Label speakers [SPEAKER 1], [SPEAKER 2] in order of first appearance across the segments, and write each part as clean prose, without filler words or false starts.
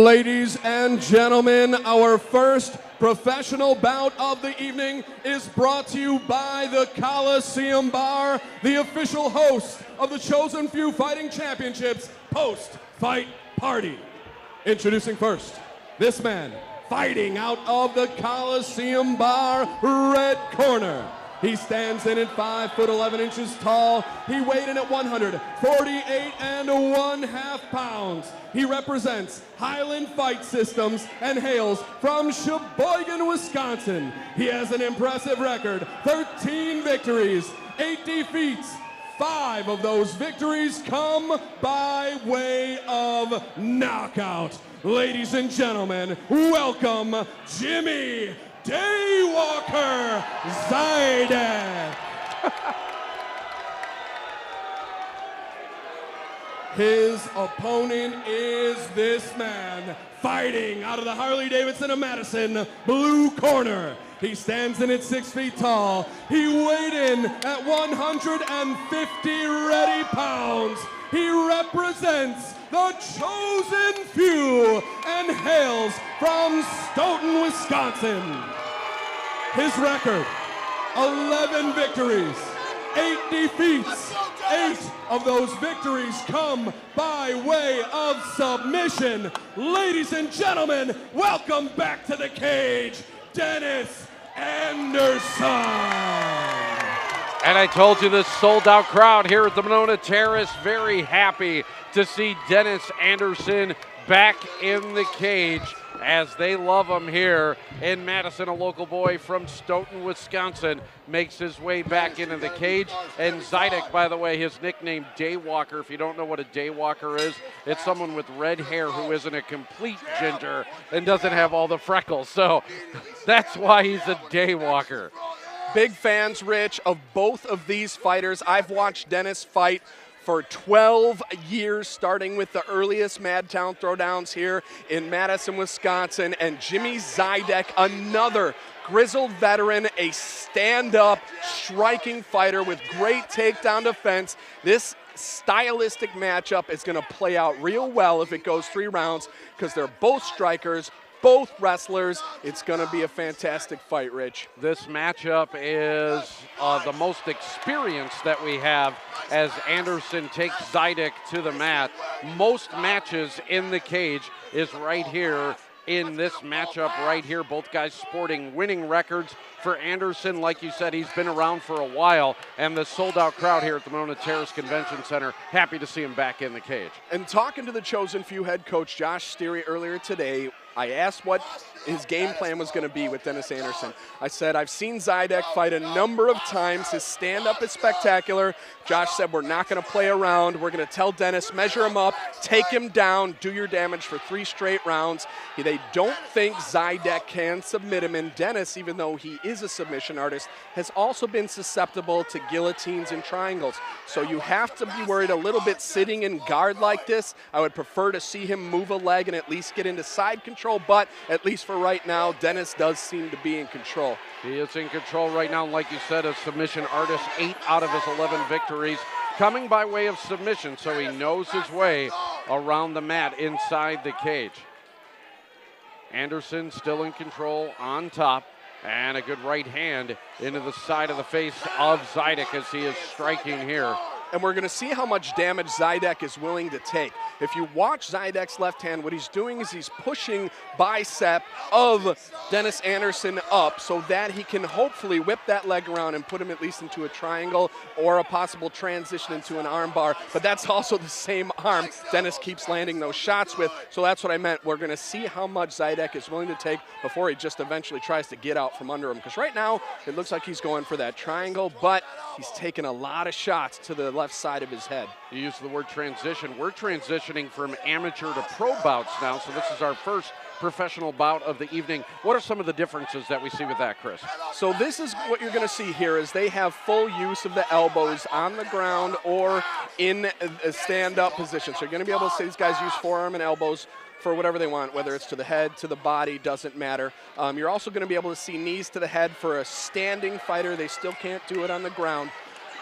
[SPEAKER 1] Ladies and gentlemen, our first professional bout of the evening is brought to you by the Coliseum Bar, the official host of the Chosen Few Fighting Championships post-fight party. Introducing first, this man fighting out of the Coliseum Bar, red corner. He stands in at 5'11" tall. He weighed in at 148 1/2 pounds. He represents Highland Fight Systems and hails from Sheboygan, Wisconsin. He has an impressive record, 13 victories, 8 defeats. 5 of those victories come by way of knockout. Ladies and gentlemen, welcome Jimmy Daywalker Zidek. His opponent is this man, fighting out of the Harley-Davidson of Madison, blue corner. He stands in at 6 feet tall. He weighed in at 150 ready pounds. He represents the Chosen Few and hails from Stoughton, Wisconsin. His record, 11 victories, 8 defeats. 8 of those victories come by way of submission. Ladies and gentlemen, welcome back to the cage, Dennis Anderson.
[SPEAKER 2] And I told you this sold-out crowd here at the Monona Terrace, very happy to see Dennis Anderson back in the cage, as they love him here in Madison. A local boy from Stoughton, Wisconsin, makes his way back into the cage. And Zidek, by the way, his nickname Daywalker. If you don't know what a daywalker is, it's someone with red hair who isn't a complete ginger and doesn't have all the freckles. So that's why he's a daywalker.
[SPEAKER 3] Big fans, Rich, of both of these fighters. I've watched Dennis fight for 12 years, starting with the earliest Madtown Throwdowns here in Madison, Wisconsin. And Jimmy Zidek, another grizzled veteran, a stand-up, striking fighter with great takedown defense. This stylistic matchup is going to play out real well if it goes 3 rounds, because they're both strikers, both wrestlers. It's going to be a fantastic fight, Rich.
[SPEAKER 2] This matchup is the most experience that we have as Anderson takes Zidek to the mat. Most matches in the cage is right here in this matchup right here. Both guys sporting winning records. For Anderson, like you said, he's been around for a while, and the sold-out crowd here at the Monona Terrace Convention Center, happy to see him back in the cage.
[SPEAKER 3] And talking to the Chosen Few head coach, Josh Steary, earlier today, I asked what his game plan was going to be with Dennis Anderson. I said, I've seen Zidek fight a number of times. His stand-up is spectacular. Josh said, we're not going to play around. We're going to tell Dennis, measure him up, take him down, do your damage for 3 straight rounds. They don't think Zidek can submit him. And Dennis, even though he is a submission artist, has also been susceptible to guillotines and triangles. So you have to be worried a little bit sitting in guard like this. I would prefer to see him move a leg and at least get into side control, but at least for right now, Dennis does seem to be in control.
[SPEAKER 2] He is in control right now. Like you said, a submission artist, 8 out of his 11 victories coming by way of submission, so he knows his way around the mat inside the cage. Anderson still in control on top, and a good right hand into the side of the face of Zidek as he is striking here.
[SPEAKER 3] And we're going to see how much damage Zidek is willing to take. If you watch Zidek's left hand, what he's doing is he's pushing bicep of Dennis Anderson up so that he can hopefully whip that leg around and put him at least into a triangle or a possible transition into an arm bar. But that's also the same arm Dennis keeps landing those shots with. So that's what I meant. We're going to see how much Zidek is willing to take before he just eventually tries to get out from under him. Because right now, it looks like he's going for that triangle, but he's taking a lot of shots to the left side of his head.
[SPEAKER 2] You used the word transition. We're transitioning from amateur to pro bouts now, so this is our first professional bout of the evening. What are some of the differences that we see with that, Chris?
[SPEAKER 3] So this is what you're going to see here is they have full use of the elbows on the ground or in a stand-up position. So you're going to be able to see these guys use forearm and elbows for whatever they want, whether it's to the head, to the body, doesn't matter. You're also going to be able to see knees to the head for a standing fighter. They still can't do it on the ground.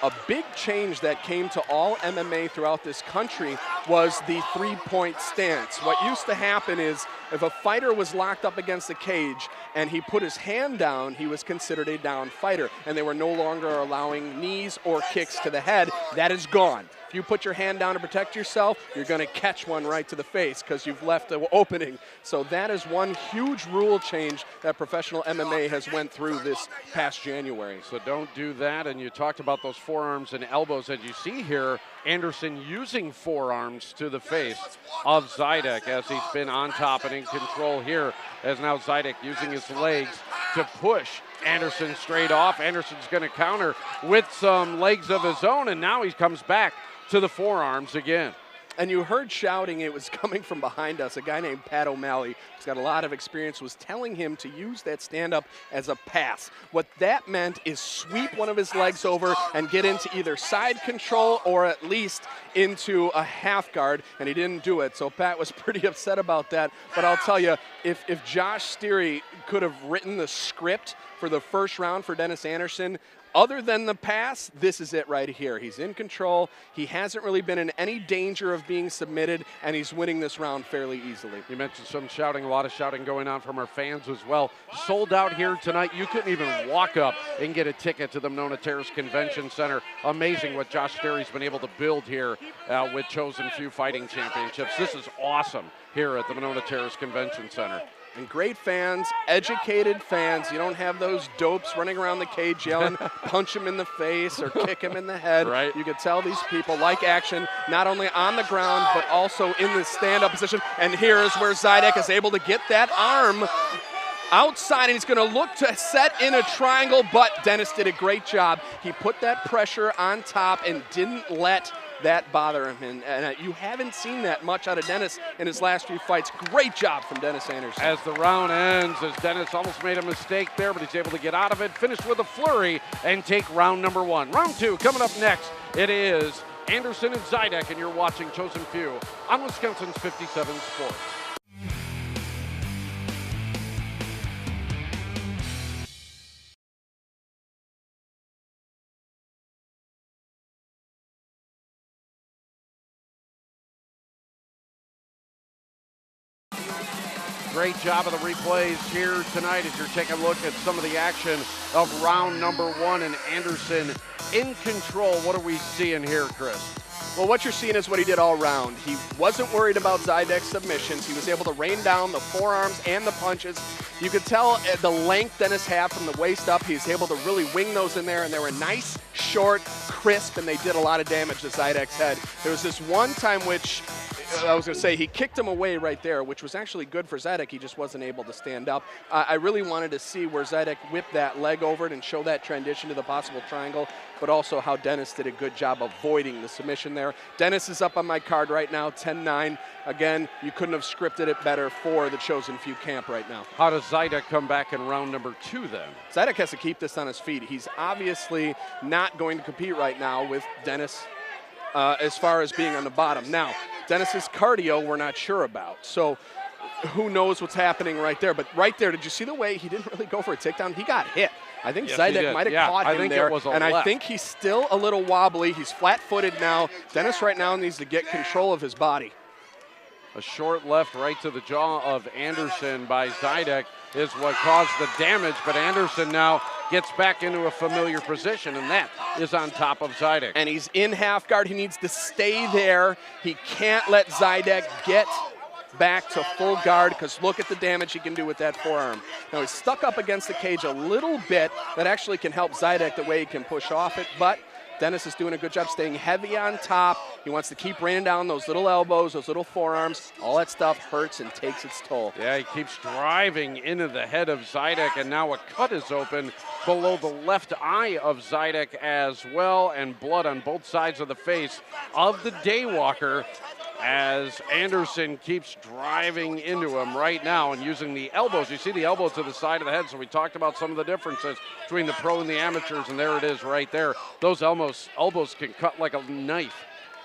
[SPEAKER 3] a big change that came to all MMA throughout this country was the three-point stance. What used to happen is if a fighter was locked up against the cage and he put his hand down, he was considered a down fighter, and they were no longer allowing knees or kicks to the head. That is gone. If you put your hand down to protect yourself, you're going to catch one right to the face because you've left an opening. So that is one huge rule change that professional MMA has went through this past January.
[SPEAKER 2] So don't do that. And you talked about those forearms and elbows. As you see here, Anderson using forearms to the face of Zidek as he's been on top and in control here, as now Zidek using his legs to push Anderson straight off. Anderson's going to counter with some legs of his own, and now he comes back to the forearms again.
[SPEAKER 3] And you heard shouting, it was coming from behind us. A guy named Pat O'Malley, who's got a lot of experience, was telling him to use that stand-up as a pass. What that meant is sweep one of his legs over and get into either side control or at least into a half guard, and he didn't do it. So Pat was pretty upset about that. But I'll tell you, if Josh Steary could have written the script for the first round for Dennis Anderson, other than the pass, this is it right here. He's in control. He hasn't really been in any danger of being submitted, and he's winning this round fairly easily.
[SPEAKER 2] You mentioned some shouting, a lot of shouting going on from our fans as well. Sold out here tonight. You couldn't even walk up and get a ticket to the Monona Terrace Convention Center. Amazing what Josh Steary's been able to build here with Chosen Few Fighting Championships. This is awesome here at the Monona Terrace Convention Center.
[SPEAKER 3] And great fans, educated fans. You don't have those dopes running around the cage yelling, punch him in the face or kick him in the head.
[SPEAKER 2] Right.
[SPEAKER 3] You can tell these people like action, not only on the ground, but also in the stand-up position. And here's where Zidek is able to get that arm outside, and he's going to look to set in a triangle, but Dennis did a great job. He put that pressure on top and didn't let that bother him, and you haven't seen that much out of Dennis in his last few fights. Great job from Dennis Anderson.
[SPEAKER 2] As the round ends, as Dennis almost made a mistake there, but he's able to get out of it, finish with a flurry, and take round number one. Round two coming up next. It is Anderson and Zidek, and you're watching Chosen Few on Wisconsin's 57 Sports. Great job of the replays here tonight as you're taking a look at some of the action of round number one, and Anderson in control. What are we seeing here, Chris?
[SPEAKER 3] Well, what you're seeing is what he did all round. He wasn't worried about Zidek's submissions. He was able to rain down the forearms and the punches. You could tell the length Dennis had from the waist up. He was able to really wing those in there, and they were nice, short, crisp, and they did a lot of damage to Zidek's head. There was this one time which I was going to say he kicked him away right there, which was actually good for Zidek. He just wasn't able to stand up. I really wanted to see where Zidek whipped that leg over it and show that transition to the possible triangle, but also how Dennis did a good job avoiding the submission there. Dennis is up on my card right now, 10-9. Again, you couldn't have scripted it better for the Chosen Few camp right now.
[SPEAKER 2] How does Zidek come back in round number two then?
[SPEAKER 3] Zidek has to keep this on his feet. He's obviously not going to compete right now with Dennis as far as being on the bottom. Now, Dennis's cardio we're not sure about, so who knows what's happening right there. But right there, did you see the way he didn't really go for a takedown? He got hit. I think Zidek might have caught him there, and I think he's still a little wobbly. He's flat-footed now. Dennis right now needs to get control of his body.
[SPEAKER 2] A short left right to the jaw of Anderson by Zidek is what caused the damage, but Anderson now gets back into a familiar position, and that is on top of Zidek.
[SPEAKER 3] And he's in half guard. He needs to stay there. He can't let Zidek get back to full guard, because look at the damage he can do with that forearm. Now he's stuck up against the cage a little bit. That actually can help Zidek the way he can push off it, but Dennis is doing a good job staying heavy on top. He wants to keep raining down those little elbows, those little forearms. All that stuff hurts and takes its toll.
[SPEAKER 2] Yeah, he keeps driving into the head of Zidek, and now a cut is open below the left eye of Zidek as well, and blood on both sides of the face of the Daywalker as Anderson keeps driving into him right now and using the elbows. You see the elbow to the side of the head, so we talked about some of the differences between the pro and the amateurs, and there it is right there. Those elbows can cut like a knife.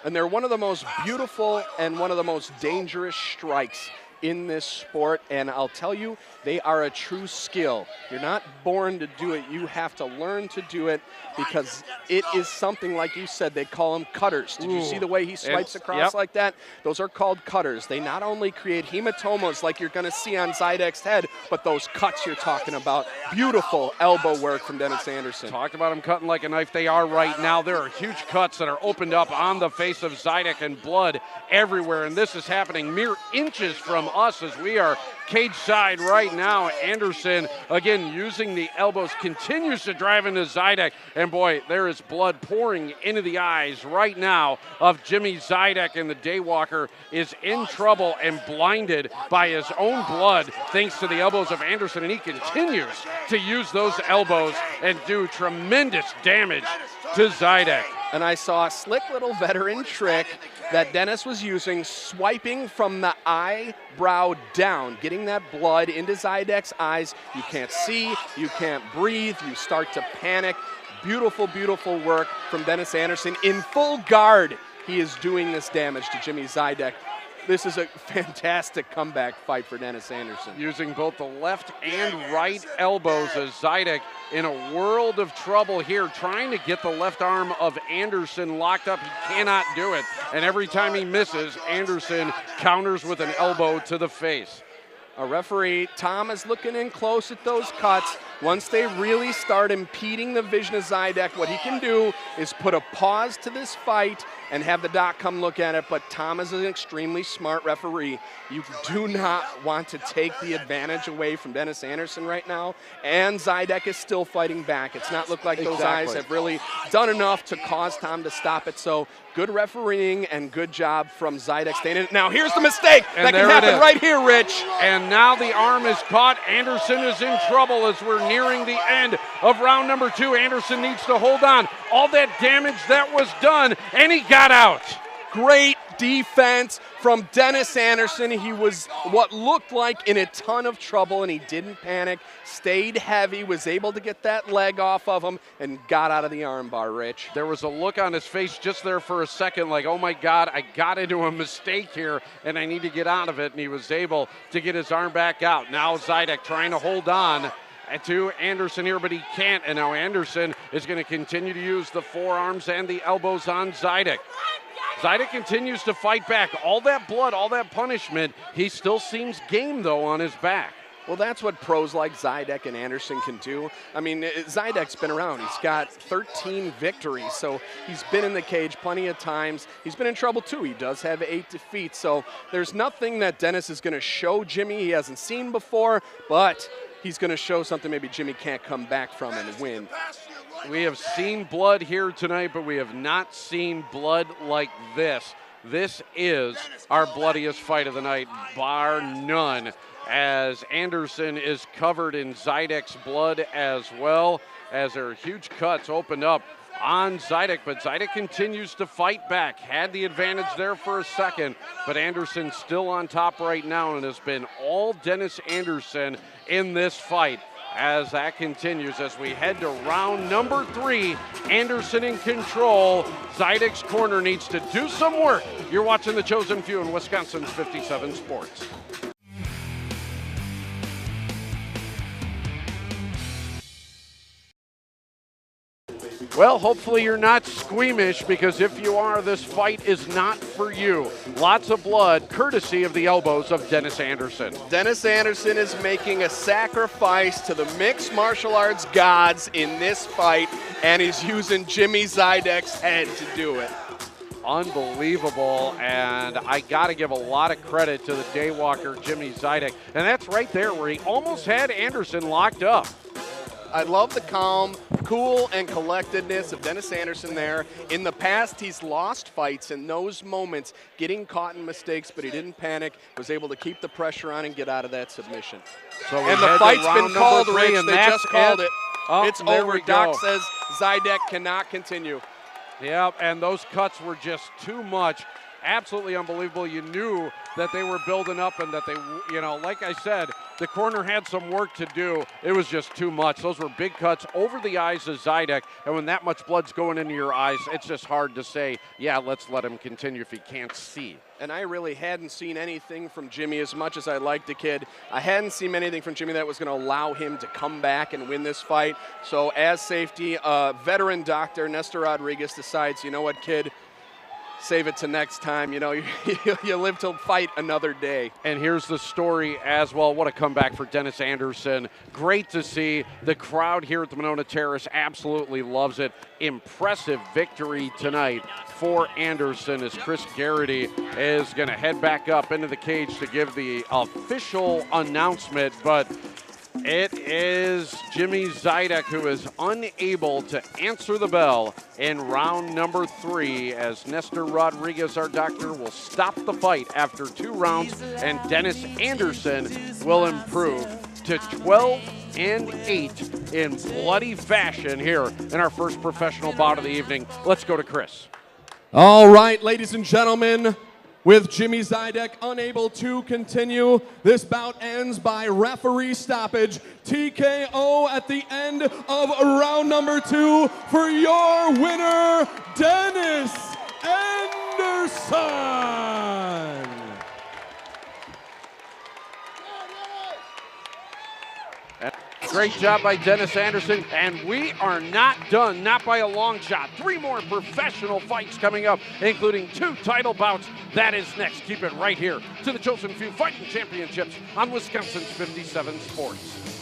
[SPEAKER 3] And they're one of the most beautiful and one of the most dangerous strikes in this sport, and I'll tell you, they are a true skill. You're not born to do it. You have to learn to do it because it is something, like you said, they call them cutters. Did you see the way he swipes across like that? Those are called cutters. They not only create hematomas like you're going to see on Zidek's head, but those cuts you're talking about. Beautiful elbow work from Dennis Anderson.
[SPEAKER 2] Talked about him cutting like a knife. They are right now. There are huge cuts that are opened up on the face of Zidek and blood everywhere, and this is happening mere inches from us as we are cage side right now. Anderson, again, using the elbows, continues to drive into Zidek, and boy, there is blood pouring into the eyes right now of Jimmy Zidek, and the Daywalker is in trouble and blinded by his own blood thanks to the elbows of Anderson, and he continues to use those elbows and do tremendous damage to Zidek.
[SPEAKER 3] And I saw a slick little veteran trick that Dennis was using, swiping from the eyebrow down, getting that blood into Zidek's eyes. You can't see, you can't breathe, you start to panic. Beautiful, beautiful work from Dennis Anderson. In full guard, he is doing this damage to Jimmy Zidek. This is a fantastic comeback fight for Dennis Anderson.
[SPEAKER 2] Using both the left and right elbows as Zidek in a world of trouble here, trying to get the left arm of Anderson locked up. He cannot do it. And every time he misses, Anderson counters with an elbow to the face.
[SPEAKER 3] A referee, Tom, is looking in close at those cuts. Once they really start impeding the vision of Zidek, what he can do is put a pause to this fight and have the doc come look at it. But Tom is an extremely smart referee. You do not want to take the advantage away from Dennis Anderson right now. And Zidek is still fighting back. It's not looked like those eyes have really done enough to cause Tom to stop it. So good refereeing and good job from Zidek staying in. Now here's the mistake that can happen right here, Rich.
[SPEAKER 2] And now the arm is caught. Anderson is in trouble as we're nearing the end of round number 2. Anderson needs to hold on. All that damage that was done, and he got out.
[SPEAKER 3] Great defense from Dennis Anderson. He was what looked like in a ton of trouble, and he didn't panic, stayed heavy, was able to get that leg off of him, and got out of the armbar, Rich.
[SPEAKER 2] There was a look on his face just there for a second like, oh my God, I got into a mistake here, and I need to get out of it, and he was able to get his arm back out. Now Zidek trying to hold on to Anderson here, but he can't, and now Anderson is going to continue to use the forearms and the elbows on Zidek. Zidek continues to fight back. All that blood, all that punishment, he still seems game, though, on his back.
[SPEAKER 3] Well, that's what pros like Zidek and Anderson can do. I mean, Zidek's been around. He's got 13 victories, so he's been in the cage plenty of times. He's been in trouble, too. He does have 8 defeats, so there's nothing that Dennis is going to show Jimmy he hasn't seen before, but he's going to show something maybe Jimmy can't come back from and win.
[SPEAKER 2] We have seen blood here tonight, but we have not seen blood like this. This is our bloodiest fight of the night, bar none, as Anderson is covered in Zidek's blood as well, as there are huge cuts opened up on Zidek, but Zidek continues to fight back. Had the advantage there for a second, but Anderson still on top right now, and has been all Dennis Anderson in this fight. As that continues, as we head to round number 3, Anderson in control. Zidek's corner needs to do some work. You're watching The Chosen Few in Wisconsin's 57 Sports. Well, hopefully you're not squeamish, because if you are, this fight is not for you. Lots of blood, courtesy of the elbows of Dennis Anderson.
[SPEAKER 3] Dennis Anderson is making a sacrifice to the mixed martial arts gods in this fight, and he's using Jimmy Zidek's head to do it.
[SPEAKER 2] Unbelievable, and I got to give a lot of credit to the Daywalker, Jimmy Zidek. And that's right there where he almost had Anderson locked up.
[SPEAKER 3] I love the calm, cool, and collectedness of Dennis Anderson there. In the past, he's lost fights in those moments, getting caught in mistakes, but he didn't panic, was able to keep the pressure on and get out of that submission.
[SPEAKER 2] So
[SPEAKER 3] and the fight's been called, Rich.
[SPEAKER 2] And
[SPEAKER 3] they just called it.
[SPEAKER 2] Oh,
[SPEAKER 3] it's over. Doc says Zidek cannot continue.
[SPEAKER 2] Yeah, and those cuts were just too much. Absolutely unbelievable. You knew that they were building up and that they, like I said, the corner had some work to do. It was just too much. Those were big cuts over the eyes of Zidek, and when that much blood's going into your eyes, it's just hard to say, yeah, let's let him continue if he can't see.
[SPEAKER 3] And I really hadn't seen anything from Jimmy. As much as I liked the kid, I hadn't seen anything from Jimmy that was going to allow him to come back and win this fight. So as safety, veteran doctor Nestor Rodriguez decides, you know what, kid, save it to next time. You live to fight another day.
[SPEAKER 2] And here's the story as well. What a comeback for Dennis Anderson. Great to see. The crowd here at the Monona Terrace absolutely loves it. Impressive victory tonight for Anderson as Chris Garrity is going to head back up into the cage to give the official announcement. But it is Jimmy Zidek who is unable to answer the bell in round number 3 as Nestor Rodriguez, our doctor, will stop the fight after 2 rounds, and Dennis Anderson will improve to 12-8 in bloody fashion here in our first professional bout of the evening. Let's go to Chris.
[SPEAKER 1] All right, ladies and gentlemen, with Jimmy Zidek unable to continue, this bout ends by referee stoppage, TKO at the end of round number 2 for your winner, Dennis Anderson.
[SPEAKER 2] Great job by Dennis Anderson, and we are not done, not by a long shot. 3 more professional fights coming up, including 2 title bouts. That is next. Keep it right here to the Chosen Few Fighting Championships on Wisconsin's 57 Sports.